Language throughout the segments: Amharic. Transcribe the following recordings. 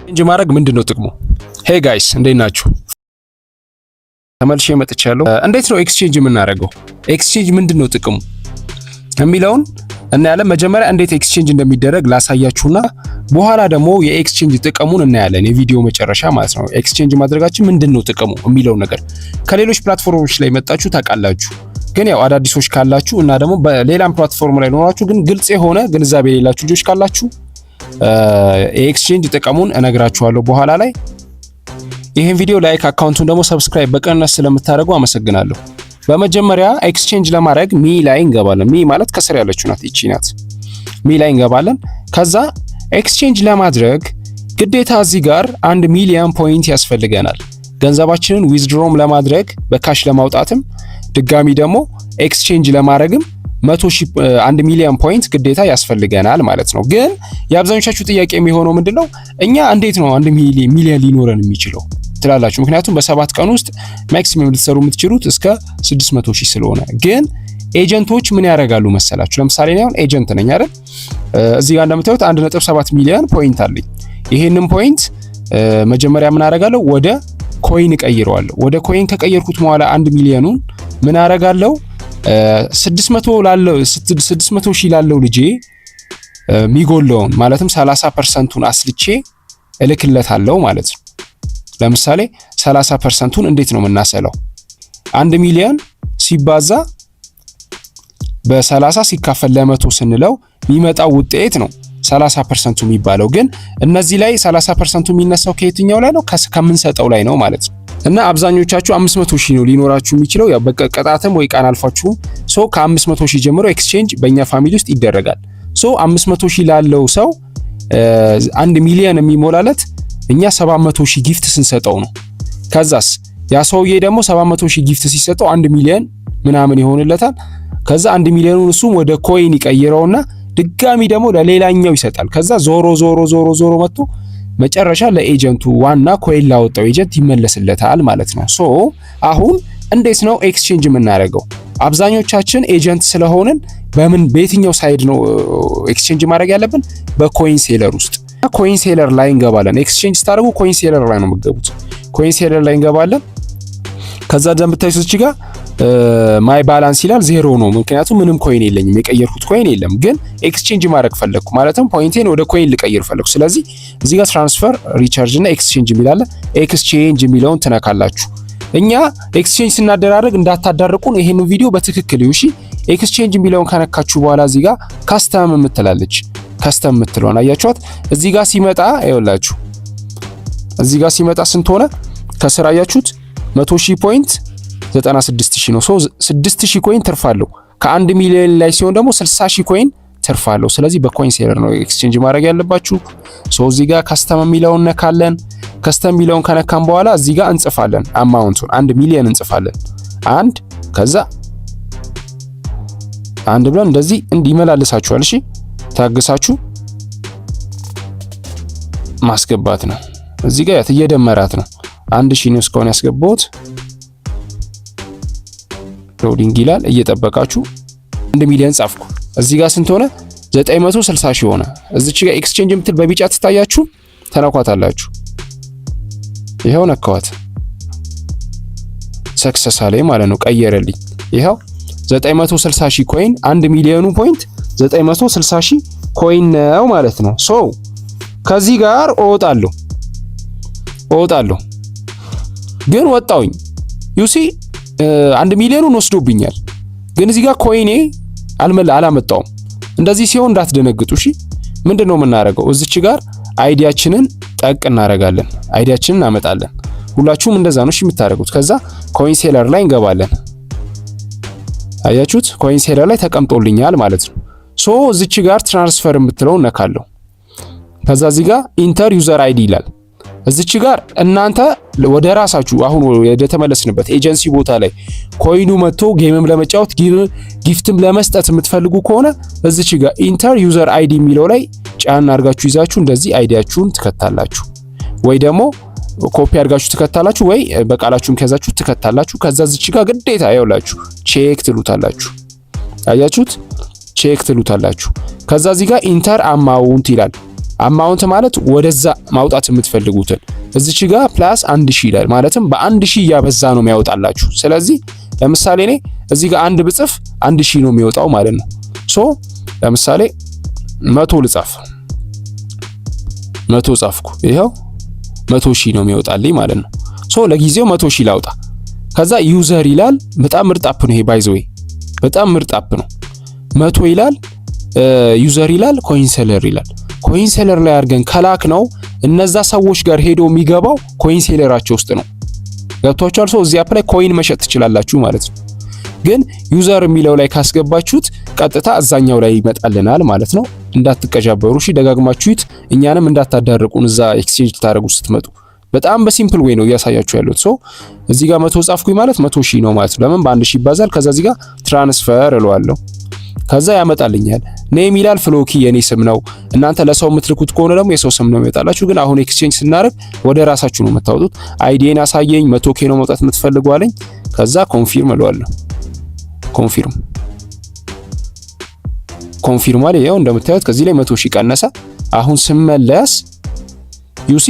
ኤክስቼንጅ ማድረግ ምንድነው ጥቅሙ? ሄይ ጋይስ እንዴት ናችሁ? ተመልሼ መጥቻለሁ። እንዴት ነው ኤክስቼንጅ የምናደርገው? ኤክስቼንጅ ምንድነው ጥቅሙ የሚለውን እናያለን። መጀመሪያ እንዴት ኤክስቼንጅ እንደሚደረግ ላሳያችሁና በኋላ ደግሞ የኤክስቼንጅ ጥቅሙን እናያለን። የቪዲዮ መጨረሻ ማለት ነው። ኤክስቼንጅ ማድረጋችን ምንድነው ጥቅሙ የሚለው ነገር ከሌሎች ፕላትፎርሞች ላይ መጣችሁ ታውቃላችሁ። ግን ያው አዳዲሶች ካላችሁ እና ደግሞ በሌላም ፕላትፎርም ላይ ኖራችሁ ግን ግልጽ የሆነ ግንዛቤ የሌላችሁ ልጆች ካላችሁ የኤክስቼንጅ ጥቅሙን እነግራችኋለሁ በኋላ ላይ። ይሄን ቪዲዮ ላይክ፣ አካውንቱን ደግሞ ሰብስክራይብ በቅንነት ስለምታደርጉ አመሰግናለሁ። በመጀመሪያ ኤክስቼንጅ ለማድረግ ሚ ላይ እንገባለን። ሚ ማለት ከስር ያለችው ናት፣ እቺ ናት። ሚ ላይ እንገባለን። ከዛ ኤክስቼንጅ ለማድረግ ግዴታ እዚህ ጋር 1 ሚሊዮን ፖይንት ያስፈልገናል። ገንዘባችንን ዊዝድሮም ለማድረግ በካሽ ለማውጣትም ድጋሚ ደግሞ ኤክስቼንጅ ለማድረግም 1 ሚሊዮን ፖይንት ግዴታ ያስፈልገናል ማለት ነው። ግን የአብዛኞቻችሁ ጥያቄ የሚሆነው ምንድነው እኛ እንዴት ነው 1 ሚሊዮን ሊኖረን የሚችለው ትላላችሁ። ምክንያቱም በ7 ቀን ውስጥ ማክሲመም ልትሰሩ የምትችሉት እስከ 600,000 ስለሆነ። ግን ኤጀንቶች ምን ያደርጋሉ መሰላችሁ? ለምሳሌ እኔ አሁን ኤጀንት ነኝ አይደል? እዚህ ጋር እንደምታዩት 1.7 ሚሊዮን ፖይንት አለኝ። ይሄንን ፖይንት መጀመሪያ ምን አደርጋለሁ? ወደ ኮይን እቀይረዋለሁ። ወደ ኮይን ከቀየርኩት በኋላ 1 ሚሊዮኑን ምን አደርጋለሁ? 600,000 ላለው ልጄ የሚጎለውን ማለትም 30%ቱን አስልቼ እልክለታለሁ ማለት ነው። ለምሳሌ 30%ቱን እንዴት ነው የምናሰለው? 1 ሚሊዮን ሲባዛ በ30 ሲካፈል ለ100 ስንለው የሚመጣው ውጤት ነው 30%ቱ የሚባለው። ግን እነዚህ ላይ 30%ቱ የሚነሳው ከየትኛው ላይ ነው? ከምንሰጠው ላይ ነው ማለት ነው። እና አብዛኞቻችሁ 500,000 ነው ሊኖራችሁ የሚችለው። ያው በቀጣተም ወይ ቃን አልፋችሁም። ከ500,000 ጀምሮ ኤክስቼንጅ በእኛ ፋሚሊ ውስጥ ይደረጋል። 500,000 ላለው ሰው 1 ሚሊዮን የሚሞላለት እኛ 700,000 ጊፍት ስንሰጠው ነው። ከዛስ ያ ሰውዬ ደግሞ 700,000 ጊፍት ሲሰጠው 1 ሚሊዮን ምናምን ይሆንለታል። ከዛ 1 ሚሊዮኑን እሱም ወደ ኮይን ይቀይረውና ድጋሚ ደግሞ ለሌላኛው ይሰጣል። ከዛ ዞሮ መጥቶ መጨረሻ ለኤጀንቱ ዋና ኮይን ላወጣው ኤጀንት ይመለስለታል ማለት ነው። አሁን እንዴት ነው ኤክስቼንጅ የምናደርገው? አብዛኞቻችን ኤጀንት ስለሆንን በየትኛው ሳይድ ነው ኤክስቼንጅ ማድረግ ያለብን? በኮይን ሴለር ውስጥ። ኮይን ሴለር ላይ እንገባለን። ኤክስቼንጅ ስታደርጉ ኮይን ሴለር ላይ ነው የምትገቡት። ኮይን ሴለር ላይ እንገባለን። ከዛ እንደምታዩት እዚህ ጋር ማይ ባላንስ ይላል 0 ነው። ምክንያቱም ምንም ኮይን የለኝም፣ የቀየርኩት ኮይን የለም። ግን ኤክስቼንጅ ማድረግ ፈለግኩ ማለትም ፖይንቴን ወደ ኮይን ልቀይር ፈለግኩ። ስለዚህ እዚህ ጋር ትራንስፈር፣ ሪቻርጅ እና ኤክስቼንጅ የሚላለ ኤክስቼንጅ የሚለውን ትነካላችሁ። እኛ ኤክስቼንጅ ስናደራረግ እንዳታዳርቁን ይሄንን ቪዲዮ በትክክል ይውሺ። ኤክስቼንጅ የሚለውን ከነካችሁ በኋላ እዚህ ጋር ካስተም የምትላለች፣ ካስተም የምትለውን አያችኋት? እዚህ ጋር ሲመጣ ይኸውላችሁ፣ እዚህ ጋር ሲመጣ ስንት ሆነ? ከስር አያችሁት 100,000 ፖይንት 96,000 ነው። 6,000 ኮይን ትርፋለሁ። ከ1 ሚሊዮን ላይ ሲሆን ደግሞ 60,000 ኮይን ትርፋለሁ። ስለዚህ በኮይን ሴለር ነው ኤክስቼንጅ ማድረግ ያለባችሁ። እዚህ ጋር ካስተም የሚለውን ነካለን። ካስተም የሚለውን ከነካን በኋላ እዚህ ጋር እንጽፋለን አማውንቱን 1 ሚሊዮን እንጽፋለን። ከዛ 1 ብለን እንደዚህ እንዲመላለሳችኋል። እሺ ታግሳችሁ ማስገባት ነው። እዚህ ጋር እየደመራት ነው። 1,000 ነው እስካሁን ያስገባሁት። ሎዲንግ ይላል። እየጠበቃችሁ 1 ሚሊዮን ጻፍኩ። እዚህ ጋር ስንት ሆነ? 960,000 ሆነ። እዚች ጋር ኤክስቼንጅ የምትል በቢጫ ትታያችሁ፣ ተነኳታላችሁ። ይሄው ነካዋት። ሰክሰስ አለኝ ማለት ነው። ቀየረልኝ። ይሄው 960,000 ኮይን 1 ሚሊዮኑ ፖይንት 960,000 ኮይን ነው ማለት ነው። ከዚህ ጋር እወጣለሁ ግን ወጣውኝ ዩሲ 1 ሚሊዮኑን ወስዶብኛል። ግን እዚህ ጋር ኮይኔ አላመጣውም። እንደዚህ ሲሆን እንዳትደነግጡ እሺ። ምንድነው የምናደርገው? እዚች ጋር አይዲያችንን ጠቅ እናደርጋለን። አይዲያችንን እናመጣለን። ሁላችሁም እንደዛ ነው እሺ የምታደርጉት። ከዛ ኮይን ሴለር ላይ እንገባለን። አያችሁት? ኮይን ሴለር ላይ ተቀምጦልኛል ማለት ነው። እዚች ጋር ትራንስፈር የምትለው ነካለው። ከዛ እዚህ ጋር ኢንተር ዩዘር አይዲ ይላል። እዚች ጋር እናንተ ወደ ራሳችሁ አሁን ወደ ተመለስንበት ኤጀንሲ ቦታ ላይ ኮይኑ መጥቶ ጌምም ለመጫወት ጊፍትም ለመስጠት የምትፈልጉ ከሆነ እዚች ጋር ኢንተር ዩዘር አይዲ የሚለው ላይ ጫን አድርጋችሁ ይዛችሁ እንደዚህ አይዲያችሁን ትከታላችሁ። ወይ ደግሞ ኮፒ አድርጋችሁ ትከታላችሁ፣ ወይ በቃላችሁም ከያዛችሁ ትከታላችሁ። ከዛ እዚች ጋር ግዴታ ያውላችሁ ቼክ ትሉታላችሁ። አያችሁት? ቼክ ትሉታላችሁ። ከዛ እዚህ ጋር ኢንተር አማውንት ይላል። አማውንት ማለት ወደዛ ማውጣት የምትፈልጉትን እዚች ጋር ፕላስ 1000 ይላል። ማለትም በ1000 እያበዛ ነው የሚያወጣላችሁ። ስለዚህ ለምሳሌ እኔ እዚህ ጋር አንድ ብጽፍ 1000 ነው የሚወጣው ማለት ነው። ሶ ለምሳሌ 100 ልጻፍ፣ 100 ጻፍኩ፣ ይሄው 100,000 ነው የሚወጣልኝ ማለት ነው። ሶ ለጊዜው 100,000 ላውጣ። ከዛ ዩዘር ይላል። በጣም ምርጥ አፕ ነው ይሄ ባይ ዘ ዌይ፣ በጣም ምርጥ አፕ ነው። 100 ይላል፣ ዩዘር ይላል፣ ኮይን ሴለር ይላል። ኮይን ሴለር ላይ አድርገን ከላክ ነው እነዛ ሰዎች ጋር ሄዶ የሚገባው ኮይን ሴለራቸው ውስጥ ነው። ገብቷችኋል? ሰው እዚህ አፕ ላይ ኮይን መሸጥ ትችላላችሁ ማለት ነው። ግን ዩዘር የሚለው ላይ ካስገባችሁት ቀጥታ እዛኛው ላይ ይመጣልናል ማለት ነው። እንዳትቀጃበሩ እሺ፣ ደጋግማችሁት እኛንም እንዳታዳርቁን እዛ ኤክስቼንጅ ታደርጉ ስትመጡ። በጣም በሲምፕል ዌይ ነው እያሳያችሁ ያሉት። ሶ እዚህ ጋር 100 ጻፍኩኝ ማለት 100,000 ነው ማለት ነው። ለምን በ1000 ይባዛል። ከዛ እዚህ ጋር ትራንስፈር እለዋለሁ። ከዛ ያመጣልኛል። ኔም ይላል፣ ፍሎኪ የኔ ስም ነው። እናንተ ለሰው የምትልኩት ከሆነ ደግሞ የሰው ስም ነው የሚወጣላችሁ። ግን አሁን ኤክስቼንጅ ስናደርግ ወደ ራሳችሁ ነው የምታወጡት። አይዲን አሳየኝ፣ 100K ነው መውጣት የምትፈልጉ አለኝ። ከዛ ኮንፊርም እለዋለሁ። ኮንፊርም አለ። ያው እንደምታዩት ከዚህ ላይ 100,000 ቀነሰ። አሁን ስመለስ ዩሲ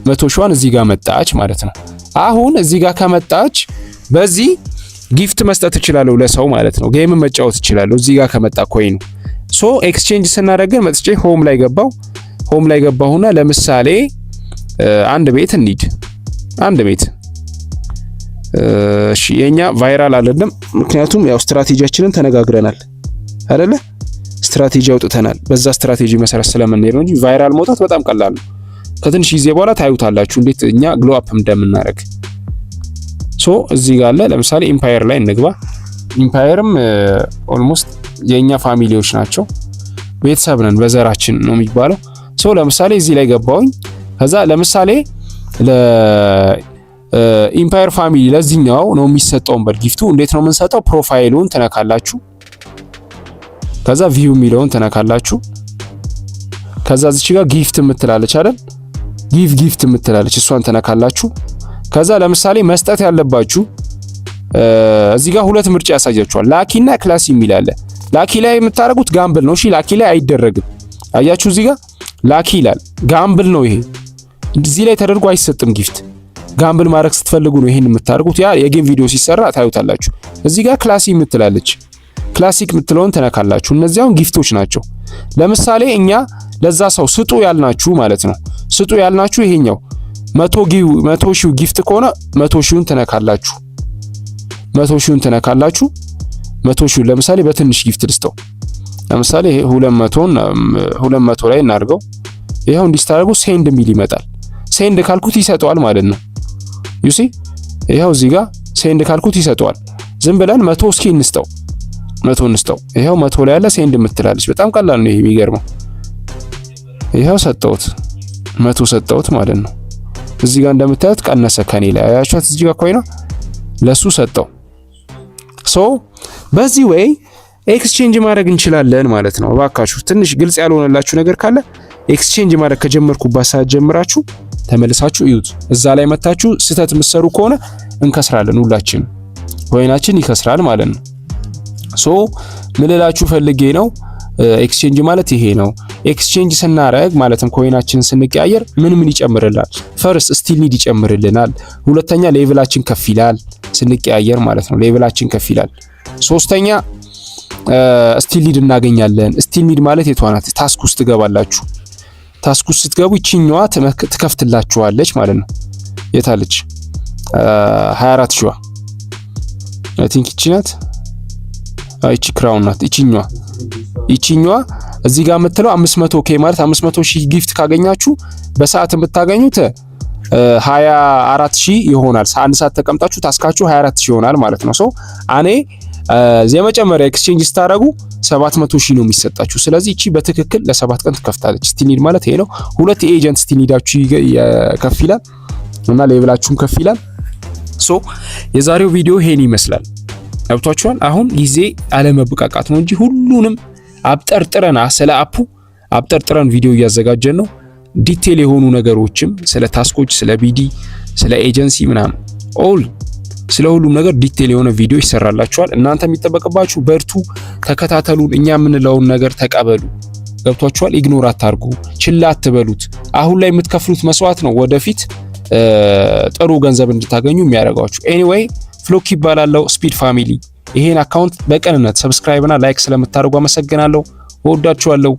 100,000 እዚህ ጋር መጣች ማለት ነው። አሁን እዚህ ጋር ከመጣች በዚህ ጊፍት መስጠት እችላለሁ ለሰው ማለት ነው። ጌም መጫወት እችላለሁ እዚህ ጋር ከመጣ ኮይኑ። ሶ ኤክስቼንጅ ስናደርግ መጥቼ ሆም ላይ ገባሁና ለምሳሌ አንድ ቤት እንሂድ። አንድ ቤት እሺ፣ የኛ ቫይራል አይደለም፣ ምክንያቱም ያው ስትራቴጂያችንን ተነጋግረናል አይደለ? ስትራቴጂ አውጥተናል። በዛ ስትራቴጂ መሰረት ስለምንሄድ ነው እንጂ ቫይራል መውጣት በጣም ቀላል ነው። ከትንሽ ጊዜ በኋላ ታዩታላችሁ እንዴት እኛ ግሎ አፕ እንደምናደርግ። ሶ እዚህ ጋር አለ። ለምሳሌ ኢምፓየር ላይ እንግባ። ኢምፓየርም ኦልሞስት የኛ ፋሚሊዎች ናቸው፣ ቤተሰብ ነን፣ በዘራችን ነው የሚባለው። ሶ ለምሳሌ እዚህ ላይ ገባውኝ። ከዛ ለምሳሌ ኢምፓየር ፋሚሊ ለዚህኛው ነው የሚሰጠው ጊፍቱ። እንዴት ነው የምንሰጠው? ፕሮፋይሉን ትነካላችሁ። ከዛ ቪው የሚለውን ትነካላችሁ። ከዛ እዚች ጋር ጊፍት የምትላለች አይደል? ጊፍት የምትላለች እሷን ትነካላችሁ። ከዛ ለምሳሌ መስጠት ያለባችሁ እዚህ ጋር ሁለት ምርጫ ያሳያችኋል። ላኪና ክላሲ የሚል አለ። ላኪ ላይ የምታደርጉት ጋምብል ነው። እሺ ላኪ ላይ አይደረግም። አያችሁ እዚህ ጋር ላኪ ይላል። ጋምብል ነው ይሄ። እዚህ ላይ ተደርጎ አይሰጥም ጊፍት። ጋምብል ማድረግ ስትፈልጉ ነው ይሄን የምታደርጉት። ያ የጌም ቪዲዮ ሲሰራ ታዩታላችሁ። እዚህ ጋር ክላሲ የምትላለች፣ ክላሲክ የምትለውን ተነካላችሁ። እነዚያውን ጊፍቶች ናቸው። ለምሳሌ እኛ ለዛ ሰው ስጡ ያልናችሁ ማለት ነው። ስጡ ያልናችሁ ይሄኛው 100,000 ጊፍት ከሆነ 100,000ን ተነካላችሁ። 100,000 ለምሳሌ በትንሽ ጊፍት ልስጠው። ለምሳሌ ይሄ 200 ላይ እናድርገው። ይሄው እንዲስታረጉ ሴንድ ሚል ይመጣል። ሴንድ ካልኩት ይሰጠዋል ማለት ነው። ዩሲ ይሄው እዚህ ጋር ሴንድ ካልኩት ይሰጠዋል። ዝም ብለን 100 እስኪ እንስጠው። ይሄው 100 ላይ ያለ ሴንድ የምትላለች። በጣም ቀላል ነው ይሄ፣ የሚገርመው። ይሄው ሰጠውት 100 ሰጠውት ማለት ነው። እዚህ ጋር እንደምታዩት ቀነሰ ከኔ ላይ አያችኋት። እዚህ ጋር ኮይና ለሱ ሰጠው። ሶ በዚህ ወይ ኤክስቼንጅ ማድረግ እንችላለን ማለት ነው። እባካችሁ ትንሽ ግልጽ ያልሆነላችሁ ነገር ካለ ኤክስቼንጅ ማድረግ ከጀመርኩባት ሰዓት ጀምራችሁ ተመልሳችሁ እዩት። እዛ ላይ መታችሁ ስህተት የምትሰሩ ከሆነ እንከስራለን፣ ሁላችንም ኮይናችን ይከስራል ማለት ነው። ሶ ምን ልላችሁ ፈልጌ ነው፣ ኤክስቼንጅ ማለት ይሄ ነው። ኤክስቼንጅ ስናረግ ማለትም ኮይናችንን ስንቀያየር ምን ይጨምርልናል? ፈርስት ስቲል ኒድ ይጨምርልናል። ሁለተኛ ሌቭላችን ከፍ ይላል ስንቀያየር ማለት ነው። ሌቭላችን ከፍ ይላል። ሶስተኛ ስቲል ኒድ እናገኛለን። ስቲል ኒድ ማለት የቷ ናት? ታስክ ውስጥ ትገባላችሁ። ታስክ ውስጥ ስትገቡ ይቺኛዋ ትከፍትላችኋለች ማለት ነው። የታለች? 24 ሺዋ አይ ቲንክ ይቺ ናት። ይቺ ክራውን ናት። ይቺኛዋ እዚህ ጋር የምትለው 500K ማለት 500,000 ጊፍት ካገኛችሁ በሰዓት የምታገኙት 24,000 ይሆናል። አንድ ሰዓት ተቀምጣችሁ ታስካችሁ 24,000 ይሆናል ማለት ነው። ሶ እኔ የመጀመሪያ ኤክስቼንጅ ስታረጉ 700,000 ነው የሚሰጣችሁ። ስለዚህ እቺ በትክክል ለ7 ቀን ትከፍታለች። ስቲኒድ ማለት ይሄ ነው። ሁለት የኤጀንት ስቲኒዳችሁ ከፍ ይላል እና ሌቭላችሁም ከፍ ይላል። ሶ የዛሬው ቪዲዮ ይሄን ይመስላል። ገብቷችኋል? አሁን ጊዜ አለመብቃቃት ነው እንጂ ሁሉንም አብጠርጥረን ስለ አፑ አብጠርጥረን ቪዲዮ እያዘጋጀን ነው። ዲቴል የሆኑ ነገሮችም ስለ ታስኮች፣ ስለ ቢዲ፣ ስለ ኤጀንሲ ምናምን ስለ ሁሉም ነገር ዲቴል የሆነ ቪዲዮ ይሰራላችኋል። እናንተ የሚጠበቅባችሁ በርቱ፣ ተከታተሉን፣ እኛ የምንለውን ነገር ተቀበሉ። ገብቷችኋል? ኢግኖር አታርጉ፣ ችላ አትበሉት። አሁን ላይ የምትከፍሉት መስዋዕት ነው ወደፊት ጥሩ ገንዘብ እንድታገኙ የሚያደርጋችሁ። ኤኒዌይ ፍሎኪ ይባላል ስፒድ ፋሚሊ። ይሄን አካውንት በቅንነት ሰብስክራይብ እና ላይክ ስለምታደርጉ አመሰግናለሁ። እወዳችኋለሁ።